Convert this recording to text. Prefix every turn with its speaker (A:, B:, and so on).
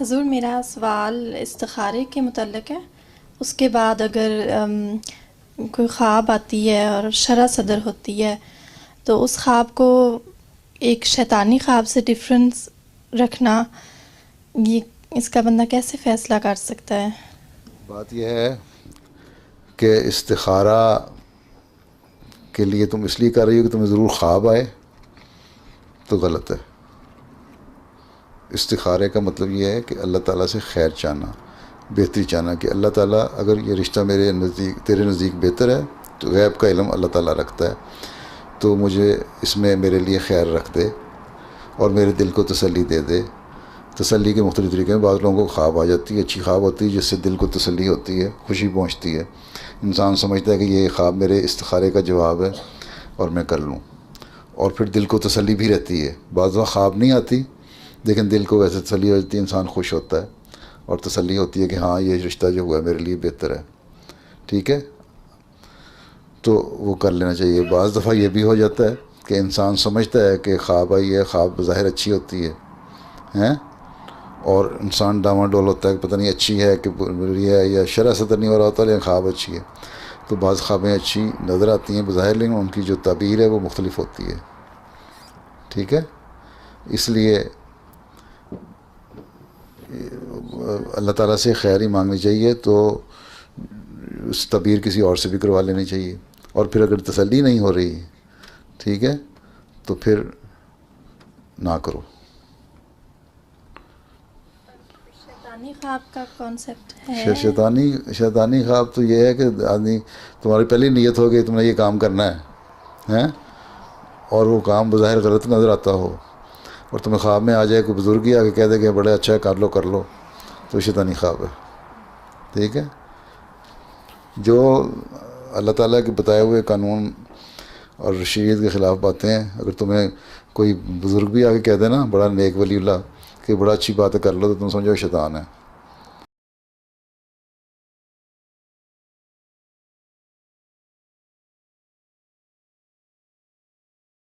A: حضور میرا سوال استخارے کے متعلق ہے. اس کے بعد اگر کوئی خواب آتی ہے اور شرح صدر ہوتی ہے تو اس خواب کو ایک شیطانی خواب سے ڈفرنس رکھنا، یہ اس کا بندہ کیسے فیصلہ کر سکتا ہے؟
B: بات یہ ہے کہ استخارہ کے لیے تم اس لیے کر رہی ہو کہ تمہیں ضرور خواب آئے تو غلط ہے. استخارے کا مطلب یہ ہے کہ اللہ تعالیٰ سے خیر چاہنا، بہتری چاہنا، کہ اللہ تعالیٰ اگر یہ رشتہ میرے نزدیک تیرے نزدیک بہتر ہے تو غیب کا علم اللہ تعالیٰ رکھتا ہے، تو مجھے اس میں میرے لیے خیر رکھ دے اور میرے دل کو تسلی دے دے. تسلی کے مختلف طریقے ہیں. بعض لوگوں کو خواب آ جاتی ہے، اچھی خواب ہوتی ہے جس سے دل کو تسلی ہوتی ہے، خوشی پہنچتی ہے، انسان سمجھتا ہے کہ یہ خواب میرے استخارے کا جواب ہے اور میں کر لوں، اور پھر دل کو تسلی بھی رہتی ہے. بعض وقت خواب نہیں آتی لیکن دل کو ویسے تسلی ہو جاتی ہے، انسان خوش ہوتا ہے اور تسلی ہوتی ہے کہ ہاں یہ رشتہ جو ہوا ہے میرے لیے بہتر ہے. ٹھیک ہے، تو وہ کر لینا چاہیے. بعض دفعہ یہ بھی ہو جاتا ہے کہ انسان سمجھتا ہے کہ خواب آئی ہے، خواب بظاہر اچھی ہوتی ہے ہیں، اور انسان ڈاواڈول ہوتا ہے کہ پتہ نہیں اچھی ہے کہ بری ہے، یا شرح صدر نہیں ہو رہا ہوتا لیکن خواب اچھی ہے. تو بعض خوابیں اچھی نظر آتی ہیں بظاہر لیکن ان کی جو تعبیر ہے وہ مختلف ہوتی ہے. ٹھیک ہے، اس لیے اللہ تعالیٰ سے خیر ہی مانگنی چاہیے. تو اس تعبیر کسی اور سے بھی کروا لینی چاہیے، اور پھر اگر تسلی نہیں ہو رہی، ٹھیک ہے، تو پھر نہ کرو.
A: شیطانی خواب کا کانسیپٹ ہے؟
B: شیطانی خواب تو یہ ہے کہ آدمی تمہاری پہلی نیت ہو گئی تم نے یہ کام کرنا ہے ہیں، اور وہ کام بظاہر غلط نظر آتا ہو اور تمہیں خواب میں آ جائے کوئی بزرگ ہی آ کے کہہ دے کہ بڑے اچھا ہے کر لو، تو شیطانی خواب ہے. ٹھیک ہے، جو اللہ تعالیٰ کے بتائے ہوئے قانون اور شریعت کے خلاف باتیں ہیں، اگر تمہیں کوئی بزرگ بھی آ کے کہہ دے نا، بڑا نیک ولی اللہ، کہ بڑا اچھی بات کر لو، تو تم سمجھو شیطان ہے.